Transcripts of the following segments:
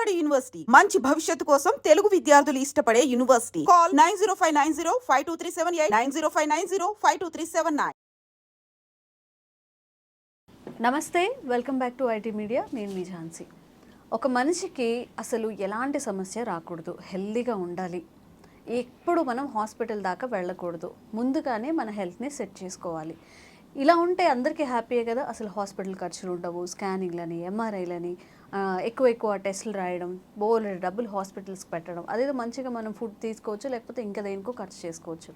Vijayawada university మంచి భవిష్యత్తు కోసం తెలుగు విద్యార్థులు ఇష్టపడే యూనివర్సిటీ. కాల్ 9059052378 9059052379. నమస్తే, welcome back to IT media. నేను మీ ఝాన్సీ. ఒక మనిషికి అసలు ఎలాంటి సమస్య రాకూడదు, హెల్దీగా ఉండాలి, ఎప్పుడు మనం హాస్పిటల్ దాకా వెళ్ళకూడదు, ముందుగానే మన హెల్త్ని సెట్ చేసుకోవాలి. ఇలా ఉంటే అందరికీ హ్యాపీయే కదా. అసలు హాస్పిటల్ ఖర్చులు ఉండవు, స్కానింగ్లని, ఎంఆర్ఐలని, ఎక్కువ టెస్టులు రాయడం, బోలెడు డబ్బులు హాస్పిటల్స్కి పెట్టడం. అదేదో మంచిగా మనం ఫుడ్ తీసుకోవచ్చు, లేకపోతే ఇంకా దేనికో ఖర్చు చేసుకోవచ్చు.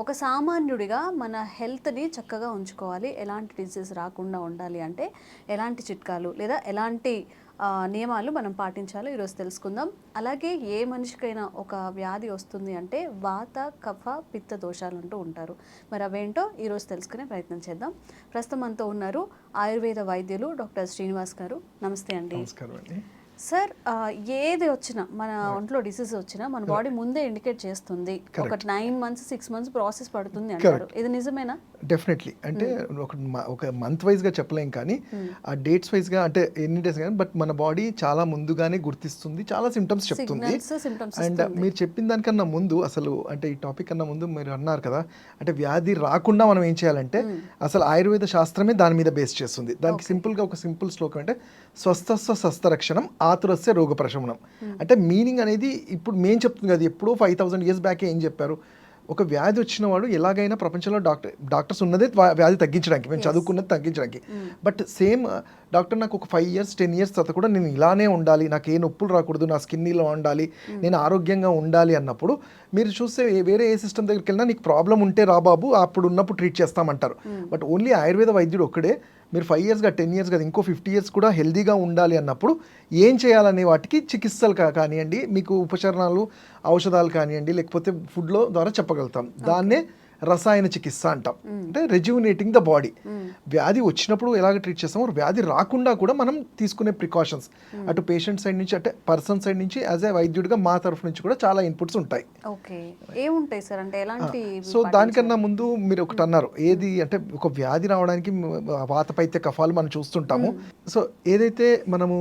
ఒక సామాన్యుడిగా మన హెల్త్ని చక్కగా ఉంచుకోవాలి, ఎలాంటి డిసీజ్ రాకుండా ఉండాలి అంటే ఎలాంటి చిట్కాలు లేదా ఎలాంటి నియమాలు మనం పాటించాలో ఈరోజు తెలుసుకుందాం. అలాగే ఏ మనిషికైనా ఒక వ్యాధి వస్తుంది అంటే వాత, కఫ, పిత్త దోషాలు అంటూ ఉంటారు. మరి అవేంటో ఈరోజు తెలుసుకునే ప్రయత్నం చేద్దాం. ప్రస్తుతం మనతో ఉన్నారు ఆయుర్వేద వైద్యులు డాక్టర్ శ్రీనివాస్ గారు. నమస్తే అండి. నమస్కారం అండి. సార్, ఏది వచ్చినా మన ఒంట్లో డిసీజ్ వచ్చినా మన బాడీ ముందే ఇండికేట్ చేస్తుంది. ఒక 9 months 6 months ప్రాసెస్ పడుతుంది అంటారు. ఇది నిజమేనా? డెఫినెట్లీ. అంటే ఒక మంత్ వైజ్గా చెప్పలేం, కానీ ఆ డేట్స్ వైజ్గా అంటే ఎన్ని డేస్ కానీ బట్ మన బాడీ చాలా ముందుగానే గుర్తిస్తుంది, చాలా సిమ్టమ్స్ చెప్తుంది. అండ్ మీరు చెప్పిన దానికన్నా ముందు అసలు అంటే ఈ టాపిక్ కన్నా ముందు మీరు అన్నారు కదా, అంటే వ్యాధి రాకుండా మనం ఏం చేయాలంటే అసలు ఆయుర్వేద శాస్త్రమే దాని మీద బేస్ చేస్తుంది. దానికి సింపుల్గా ఒక సింపుల్ శ్లోకం అంటే స్వస్థస్వ స్వస్థరక్షణం ఆతురస్య రోగ ప్రశమనం. అంటే మీనింగ్ అనేది ఇప్పుడు మేము చెప్తుంది కదా, ఎప్పుడో 5000 years బ్యాకే ఏం చెప్పారు, ఒక వ్యాధి వచ్చిన వాడు ఎలాగైనా ప్రపంచంలో డాక్టర్స్ ఉన్నదే వ్యాధి తగ్గించడానికి, మేము చదువుకున్నది తగ్గించడానికి. బట్ సేమ్ డాక్టర్ నాకు ఒక 5 years 10 years తర్వాత కూడా నేను ఇలానే ఉండాలి, నాకు ఏ నొప్పులు రాకూడదు, నా స్కిన్ ఇలా ఉండాలి, నేను ఆరోగ్యంగా ఉండాలి అన్నప్పుడు మీరు చూస్తే వేరే ఏ సిస్టమ్ దగ్గరికి వెళ్ళినా నీకు ప్రాబ్లం ఉంటే రా బాబు అప్పుడు ఉన్నప్పుడు ట్రీట్ చేస్తామంటారు. బట్ ఓన్లీ ఆయుర్వేద వైద్యుడు ఒక్కడే మీరు 5 years 10 years కదా ఇంకో 50 years కూడా హెల్దీగా ఉండాలి అన్నప్పుడు ఏం చేయాలనే వాటికి చికిత్సలు కానివ్వండి, మీకు ఉపచరణాలు ఔషధాలు కానివ్వండి, లేకపోతే ఫుడ్లో ద్వారా చెప్పగలుగుతాం. దాన్నే రసాయన చికిత్స అంటాం. అంటే రెజ్యూనేటింగ్ ద బాడీ. వ్యాధి వచ్చినప్పుడు ఎలాగ ట్రీట్ చేస్తామో వ్యాధి రాకుండా కూడా మనం తీసుకునే ప్రికాషన్స్ అటు పేషెంట్ సైడ్ నుంచి అంటే పర్సన్ సైడ్ నుంచి యాజ్ ఏ వైద్యుడిగా మా తరఫు నుంచి కూడా చాలా ఇన్పుట్స్ ఉంటాయి. సో దానికన్నా ముందు మీరు ఒకటి అన్నారు, ఏది అంటే ఒక వ్యాధి రావడానికి వాతపైత్య కఫాలు మనం చూస్తుంటాము. సో ఏదైతే మనము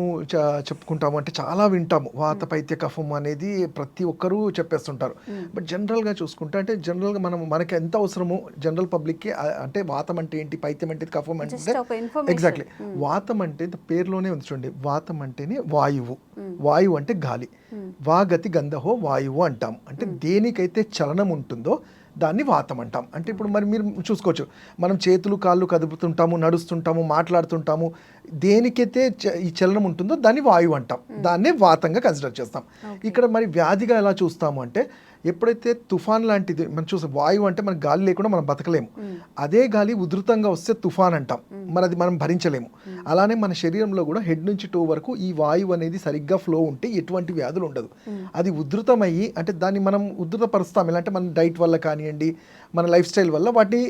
చెప్పుకుంటాము అంటే చాలా వింటాము, వాతపైత్య కఫం అనేది ప్రతి ఒక్కరూ చెప్పేస్తుంటారు. బట్ జనరల్గా చూసుకుంటే అంటే జనరల్గా మనకి ఎంత అవసరమో జనరల్ పబ్లిక్కి అంటే వాతం అంటే ఏంటి, పైత్యం అంటే కఫం అంటే ఎగ్జాక్ట్లీ. వాతం అంటే పేరులోనే ఉంది చూడండి, వాతం అంటేనే వాయువు, వాయువు అంటే గాలి, వాగతి గంధహో వాయువు అంటాం. అంటే దేనికైతే చలనం ఉంటుందో దాన్ని వాతం అంటాం. అంటే ఇప్పుడు మరి మీరు చూసుకోవచ్చు, మనం చేతులు కాళ్ళు కదుపుతుంటాము, నడుస్తుంటాము, మాట్లాడుతుంటాము, దేనికైతే ఈ చలనం ఉంటుందో దాన్ని వాయువు అంటాం, దాన్నే వాతంగా కన్సిడర్ చేస్తాం. ఇక్కడ మరి వ్యాధిగా ఎలా చూస్తాము అంటే ఎప్పుడైతే తుఫాన్ లాంటిది మనం చూస్తాం, వాయువు అంటే మనకు గాలి లేకుండా మనం బతకలేము, అదే గాలి ఉధృతంగా వస్తే తుఫాన్ అంటాం, మరి అది మనం భరించలేము. అలానే మన శరీరంలో కూడా హెడ్ నుంచి టో వరకు ఈ వాయువు అనేది సరిగ్గా ఫ్లో ఉంటే ఎటువంటి వ్యాధులు ఉండదు. అది ఉధృతమయ్యి అంటే దాన్ని మనం ఉధృతపరుస్తాం, ఎలా అంటే మన డైట్ వల్ల కానివ్వండి, మన లైఫ్ స్టైల్ వల్ల వాటిని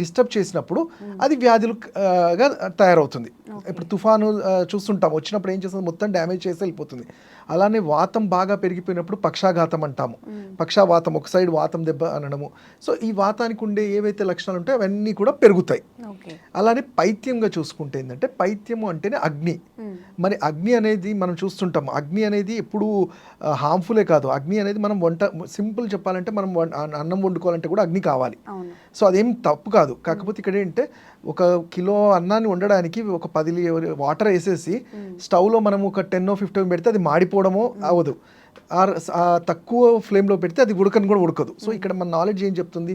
డిస్టర్బ్ చేసినప్పుడు అది వ్యాధులుగా తయారవుతుంది. ఇప్పుడు తుఫాను చూస్తుంటాం, వచ్చినప్పుడు ఏం చేస్తుంది, మొత్తం డ్యామేజ్ చేసి వెళ్ళిపోతుంది. అలానే వాతం బాగా పెరిగిపోయినప్పుడు పక్షాఘాతం అంటాము, పక్షావాతం, ఒక సైడ్ వాతం దెబ్బ అనడము. సో ఈ వాతానికి ఉండే ఏవైతే లక్షణాలు ఉంటాయో అవన్నీ కూడా పెరుగుతాయి. అలానే పైత్యంగా చూసుకుంటే ఏంటంటే పైత్యము అంటేనే అగ్ని. మరి అగ్ని అనేది మనం చూస్తుంటాం, అగ్ని అనేది ఎప్పుడు హార్మ్ఫులే కాదు. అగ్ని అనేది మనం సింపుల్ చెప్పాలంటే మనం అన్నం వండుకోవాలంటే కూడా అగ్ని కావాలి. సో అదేం తప్పు కాదు. కాకపోతే ఇక్కడ ఏంటంటే 1 kilo అన్నాన్ని వండడానికి ఒక 10 వాటర్ వేసేసి స్టవ్లో మనం ఒక 10-15 పెడితే అది మాడిపోవడమో అవ్వదు, తక్కువ ఫ్లేమ్లో పెడితే అది ఉడకని కూడా ఉడకదు. సో ఇక్కడ మన నాలెడ్జ్ ఏం చెప్తుంది,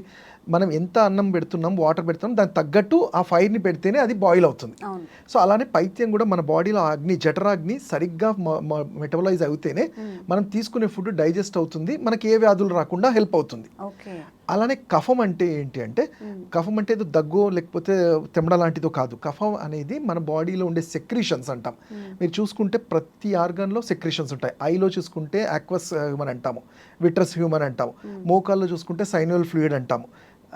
మనం ఎంత అన్నం పెడుతున్నాం, వాటర్ పెడుతున్నాం, దానికి తగ్గట్టు ఆ ఫైర్ని పెడితేనే అది బాయిల్ అవుతుంది. సో అలానే పైత్యం కూడా మన బాడీలో అగ్ని, జఠరాగ్ని సరిగ్గా మెటబలైజ్ అవుతేనే మనం తీసుకునే ఫుడ్ డైజెస్ట్ అవుతుంది, మనకి ఏ వ్యాధులు రాకుండా హెల్ప్ అవుతుంది. అలానే కఫం అంటే ఏంటి అంటే, కఫం అంటే ఏదో దగ్గు లేకపోతే తెమ్మడ లాంటిదో కాదు. కఫం అనేది మన బాడీలో ఉండే సెక్రీషన్స్ అంటాం. మీరు చూసుకుంటే ప్రతి ఆర్గాన్లో సెక్రీషన్స్ ఉంటాయి. ఐలో చూసుకుంటే ఆక్వస్ హ్యూమన్ అంటాము, విట్రస్ హ్యూమన్ అంటాము, మోకాల్లో చూసుకుంటే సైనల్ ఫ్లూయిడ్ అంటాము,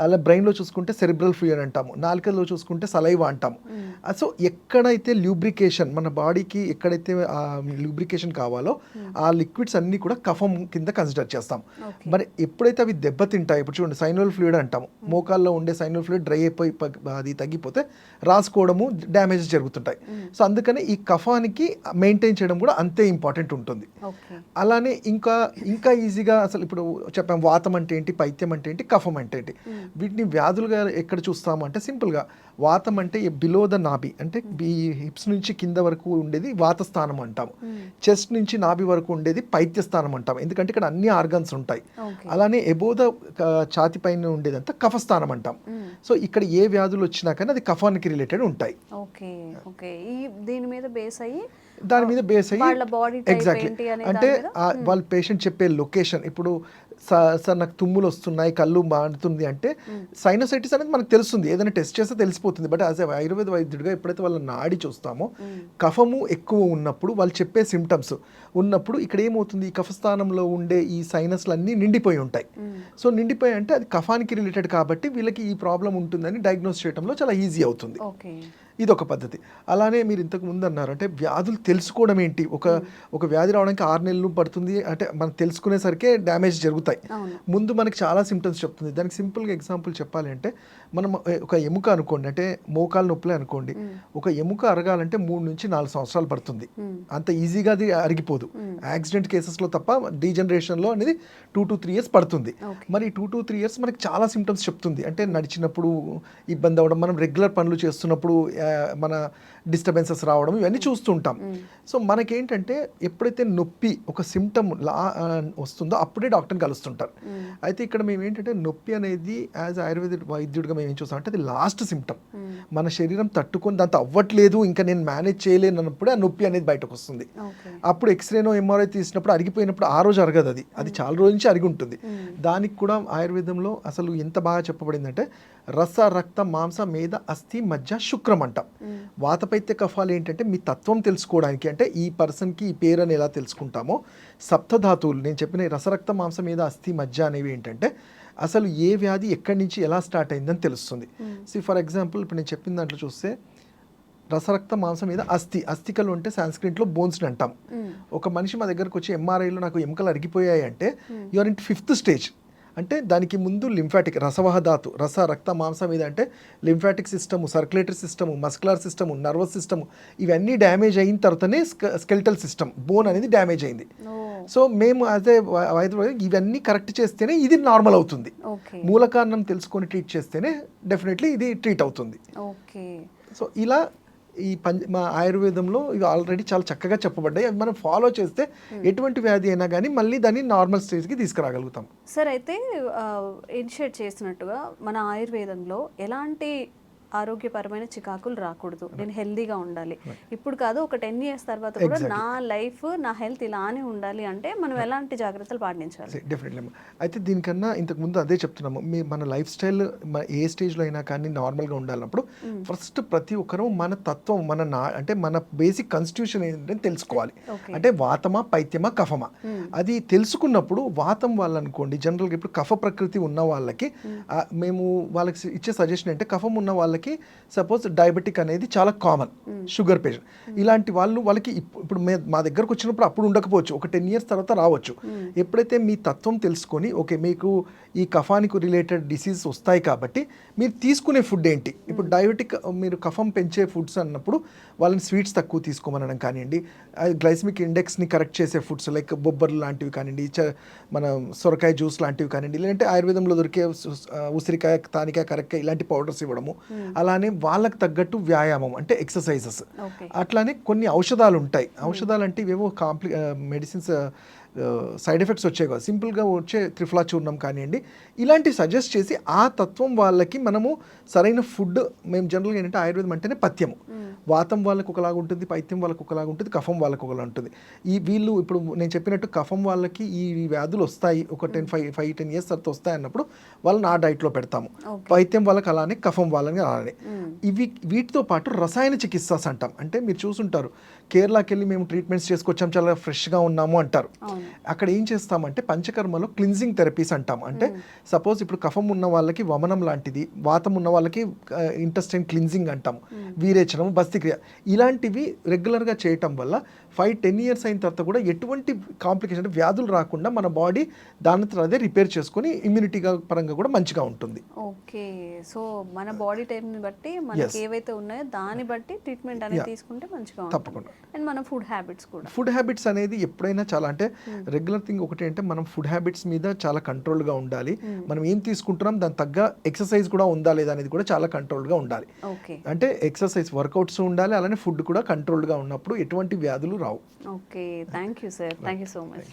అలా బ్రెయిన్లో చూసుకుంటే సెరిబ్రల్ ఫ్లూయిడ్ అంటాము, నాలుకలో చూసుకుంటే సలైవా అంటాము. సో ఎక్కడైతే ల్యూబ్రికేషన్ మన బాడీకి ఎక్కడైతే ల్యూబ్రికేషన్ కావాలో ఆ లిక్విడ్స్ అన్నీ కూడా కఫం కింద కన్సిడర్ చేస్తాం. మరి ఎప్పుడైతే అవి దెబ్బతింటాయి, ఇప్పుడు చూడండి సైనల్ ఫ్లూయిడ్ అంటాము, మోకాల్లో ఉండే సైనల్ ఫ్లూయిడ్ డ్రై అయిపోయి అది తగ్గిపోతే రాసుకోవడము డ్యామేజెస్ జరుగుతుంటాయి. సో అందుకని ఈ కఫానికి మెయింటైన్ చేయడం కూడా అంతే ఇంపార్టెంట్ ఉంటుంది. అలానే ఇంకా ఇంకా ఈజీగా అసలు ఇప్పుడు చెప్పాం వాతం అంటే ఏంటి, పైత్యం అంటే ఏంటి, కఫం అంటే ఏంటి. వీటిని వ్యాధులుగా ఎక్కడ చూస్తాము అంటే సింపుల్గా వాతం అంటే బిలో ద నాభి, అంటే ఈ హిప్స్ నుంచి కింద వరకు ఉండేది వాత స్థానం అంటాము. చెస్ట్ నుంచి నాభి వరకు ఉండేది పైత్య స్థానం అంటాము, ఎందుకంటే ఇక్కడ అన్ని ఆర్గన్స్ ఉంటాయి. అలానే ఎబో ద ఛాతి పైన ఉండేదంతా కఫస్థానం అంటాం. సో ఇక్కడ ఏ వ్యాధులు వచ్చినా కానీ అది కఫానికి రిలేటెడ్ ఉంటాయి. దీని మీద బేస్ అయ్యి ఎగ్జాక్ట్లీ అంటే వాళ్ళ పేషెంట్ చెప్పే లొకేషన్, ఇప్పుడు సార్ నాకు తుమ్ములు వస్తున్నాయి, కళ్ళు మారుతుంది అంటే సైనసైటిస్ అనేది మనకు తెలుస్తుంది, ఏదైనా టెస్ట్ చేస్తే తెలిసిపోతుంది. బట్ యాజ్ ఎ ఆయుర్వేద వైద్యుడిగా ఎప్పుడైతే వాళ్ళ నాడి చూస్తామో కఫము ఎక్కువ ఉన్నప్పుడు వాళ్ళు చెప్పే సిమ్టమ్స్ ఉన్నప్పుడు ఇక్కడ ఏమవుతుంది, ఈ కఫస్థానంలో ఉండే ఈ సైనస్లన్నీ నిండిపోయి ఉంటాయి. సో నిండిపోయి అంటే అది కఫానికి రిలేటెడ్ కాబట్టి వీళ్ళకి ఈ ప్రాబ్లం ఉంటుందని డయాగ్నోస్ చేయడంలో చాలా ఈజీ అవుతుంది. ఇది ఒక పద్ధతి. అలానే మీరు ఇంతకు ముందు అన్నారు అంటే వ్యాధులు తెలుసుకోవడం ఏంటి, ఒక వ్యాధి రావడానికి 6 నెలలు పడుతుంది అంటే మనం తెలుసుకునేసరికి డ్యామేజ్ జరుగుతాయి. ముందు మనకి చాలా సిమ్టమ్స్ చెప్తుంది. దానికి సింపుల్గా ఎగ్జాంపుల్ చెప్పాలి అంటే మనం ఒక ఎముక అనుకోండి, అంటే మోకాలు నొప్పులే అనుకోండి, ఒక ఎముక అరగాలంటే 3 నుంచి 4 సంవత్సరాలు పడుతుంది. అంత ఈజీగా అది అరిగిపోదు, యాక్సిడెంట్ కేసెస్లో తప్ప. డీజనరేషన్లో అనేది 2 to 3 years పడుతుంది. మరి 2 to 3 years మనకి చాలా సిమ్టమ్స్ చెప్తుంది. అంటే నడిచినప్పుడు ఇబ్బంది అవ్వడం, మనం రెగ్యులర్ పనులు చేస్తున్నప్పుడు మన డిస్టర్బెన్సెస్ రావడం, ఇవన్నీ చూస్తుంటాం. సో మనకేంటంటే ఎప్పుడైతే నొప్పి ఒక సిమ్టమ్ వస్తుందో అప్పుడే డాక్టర్ని కలుస్తుంటారు. అయితే ఇక్కడ మేము ఏంటంటే నొప్పి అనేది యాజ్ ఆయుర్వేద వైద్యుడిగా మేము ఏం చూస్తాం అంటే అది లాస్ట్ సిమ్టమ్. మన శరీరం తట్టుకొని దాంతో అవ్వట్లేదు, ఇంకా నేను మేనేజ్ చేయలేను అన్నప్పుడే ఆ నొప్పి అనేది బయటకు వస్తుంది. అప్పుడు ఎక్స్రేనో ఎంఆర్ఐ తీసినప్పుడు అరిగిపోయినప్పుడు ఆ రోజు అరగదు, అది చాలా రోజు నుంచి అరిగి ఉంటుంది. దానికి కూడా ఆయుర్వేదంలో అసలు ఎంత బాగా చెప్పబడిందంటే రస రక్త మాంస మేధ అస్థి మజ్జ శుక్రం అంటాం. వాతపైత్య కఫాలు ఏంటంటే మీ తత్వం తెలుసుకోవడానికి, అంటే ఈ పర్సన్కి ఈ పేరు అని ఎలా తెలుసుకుంటామో సప్తధాతువులు నేను చెప్పిన రసరక్త మాంస మీద అస్థి మజ్జ అనేవి ఏంటంటే అసలు ఏ వ్యాధి ఎక్కడి నుంచి ఎలా స్టార్ట్ అయిందని తెలుస్తుంది. ఫర్ ఎగ్జాంపుల్ ఇప్పుడు నేను చెప్పిన దాంట్లో చూస్తే రసరక్త మాంసం మీద అస్థికలు అంటే సాంస్క్రిట్లో బోన్స్ అంటాం. ఒక మనిషి మా దగ్గరకు వచ్చి ఎంఆర్ఐలో నాకు ఎముకలు అరిగిపోయాయి అంటే యూఆర్ ఇన్ 5th stage. అంటే దానికి ముందు లింఫాటిక్ రసవహ ధాతు రస రక్త మాంసం మీద అంటే lymphatic system, circulatory system, muscular system, nervous system ఇవన్నీ డ్యామేజ్ అయిన తర్వాతనే స్కెల్టల్ సిస్టమ్ బోన్ అనేది డ్యామేజ్ అయింది. సో మేము యాజ్ ఏ వైద్యులు ఇవన్నీ కరెక్ట్ చేస్తేనే ఇది నార్మల్ అవుతుంది. మూల కారణం తెలుసుకొని ట్రీట్ చేస్తేనే డెఫినెట్లీ ఇది ట్రీట్ అవుతుంది. సో ఇలా ఈ మా ఆయుర్వేదంలో ఇవి ఆల్రెడీ చాలా చక్కగా చెప్పబడ్డాయి. అవి మనం ఫాలో చేస్తే ఎటువంటి వ్యాధి అయినా కానీ మళ్ళీ దాన్ని నార్మల్ స్టేజ్కి తీసుకురాగలుగుతాం. సార్ అయితే ఇనిషియేట్ చేసినట్టుగా మన ఆయుర్వేదంలో ఎలాంటి ఆరోగ్యపరమైన చికాకులు రాకూడదు, నేను హెల్దీగా ఉండాలి, ఇప్పుడు కాదు ఒక 10 years తర్వాత కూడా నా లైఫ్ నా హెల్త్ ఇలానే ఉండాలి అంటే మనం ఎలాంటి జాగ్రత్తలు పాటించాలి? డెఫినెట్లీ. అయితే దీనికన్నా ఇంతకు ముందు అదే చెప్తున్నాము, మన లైఫ్ స్టైల్ ఏ స్టేజ్లో అయినా కానీ నార్మల్గా ఉండాలన్నప్పుడు ఫస్ట్ ప్రతి ఒక్కరూ మన తత్వం అంటే మన బేసిక్ కాన్స్టిట్యూషన్ ఏంటంటే తెలుసుకోవాలి. అంటే వాతమా పైత్యమా కఫమా అది తెలుసుకున్నప్పుడు వాతం వాళ్ళనుకోండి జనరల్గా ఇప్పుడు కఫ ప్రకృతి ఉన్న వాళ్ళకి మేము వాళ్ళకి ఇచ్చే సజెషన్ అంటే కఫం ఉన్న వాళ్ళకి సపోజ్ డయాబెటిక్ అనేది చాలా కామన్, షుగర్ పేషెంట్ ఇలాంటి వాళ్ళకి ఇప్పుడు మా దగ్గరకు వచ్చినప్పుడు అప్పుడు ఉండకపోవచ్చు, ఒక 10 years తర్వాత రావచ్చు. ఎప్పుడైతే మీ తత్వం తెలుసుకొని ఓకే మీకు ఈ కఫానికి రిలేటెడ్ డిసీజ్ వస్తాయి కాబట్టి మీరు తీసుకునే ఫుడ్ ఏంటి, ఇప్పుడు డయాబెటిక్ మీరు కఫం పెంచే ఫుడ్స్ అన్నప్పుడు వాళ్ళని స్వీట్స్ తక్కువ తీసుకోమనడం కానివ్వండి, గ్లైసమిక్ ఇండెక్స్ని కరెక్ట్ చేసే ఫుడ్స్ లైక్ బొబ్బర్లు లాంటివి కానివ్వండి, మన సొరకాయ జ్యూస్ లాంటివి కానివ్వండి, లేదంటే ఆయుర్వేదంలో దొరికే ఉసిరికాయ తానికాయ కరెక్కాయ ఇలాంటి పౌడర్స్ ఇవ్వడము. అలానే వాళ్ళకి తగ్గట్టు వ్యాయామం అంటే ఎక్సర్సైజెస్. అట్లానే కొన్ని ఔషధాలు ఉంటాయి, ఔషధాలు అంటే ఇవేవో మెడిసిన్స్ సైడ్ ఎఫెక్ట్స్ వచ్చాయి కదా, సింపుల్గా వచ్చే త్రిఫలా చూర్ణం కానివ్వండి ఇలాంటివి సజెస్ట్ చేసి ఆ తత్వం వాళ్ళకి మనము సరైన ఫుడ్. మేము జనరల్గా ఏంటంటే ఆయుర్వేదం అంటేనే పథ్యము, వాతం వాళ్ళకి ఒకలాగా ఉంటుంది, పైత్యం వాళ్ళకి ఒకలాగా ఉంటుంది, కఫం వాళ్ళకి ఒకలా ఉంటుంది. వీళ్ళు ఇప్పుడు నేను చెప్పినట్టు కఫం వాళ్ళకి ఈ వ్యాధులు వస్తాయి ఒక 5-10 years తర్వాత వస్తాయి అన్నప్పుడు వాళ్ళని ఆ డైట్లో పెడతాము. పైత్యం వాళ్ళకి అలానే, కఫం వాళ్ళని అలానే. వీటితో పాటు రసాయన చికిత్సస్ అంటాం. అంటే మీరు చూసుంటారు కేరళకి వెళ్ళి మేము ట్రీట్మెంట్స్ చేసుకొచ్చాం చాలా ఫ్రెష్గా ఉన్నాము అంటారు. అక్కడ ఏం చేస్తామంటే పంచకర్మలో క్లిన్జింగ్ థెరపీస్ అంటాం. అంటే సపోజ్ ఇప్పుడు కఫం ఉన్న వాళ్ళకి వమనం లాంటిది, వాతం ఉన్న వాళ్ళకి ఇంటెస్టైన్ క్లిన్జింగ్ అంటాం, వీరేచనం, బస్తిక్రియ, ఇలాంటివి రెగ్యులర్గా చేయటం వల్ల 5-10 ఇయర్స్ అయిన తర్వాత కూడా ఎటువంటి కాంప్లికేషన్ అంటే వ్యాధులు రాకుండా మన బాడీ దాని అదే రిపేర్ చేసుకొని ఇమ్యూనిటీగా పరంగా కూడా మంచిగా ఉంటుంది. ఓకే, సో మన బాడీ టైప్ని బట్టి మనకి ఏవైతే ఉన్నాయో దాన్ని బట్టి ట్రీట్మెంట్ అనేది తీసుకుంటే మంచిగా ఉంటుంది. తప్పకుండా. అండ్ మన ఫుడ్ హ్యాబిట్స్ కూడా, ఫుడ్ హ్యాబిట్స్ అనేది ఎప్పుడైనా చాలా అంటే రెగ్యులర్ థింగ్ ఒకటి అంటే మనం ఫుడ్ హ్యాబిట్స్ మీద చాలా కంట్రోల్గా ఉండాలి. మనం ఏం తీసుకుంటున్నాం దాని తగ్గ ఎక్సర్సైజ్ కూడా ఉందా లేదా అనేది కూడా చాలా కంట్రోల్గా ఉండాలి. ఓకే, అంటే ఎక్సర్సైజ్ వర్కౌట్స్ ఉండాలి, అలానే ఫుడ్ కూడా కంట్రోల్గా ఉన్నప్పుడు ఎటువంటి వ్యాధులు రావు. Okay, thank you sir, thank you so much.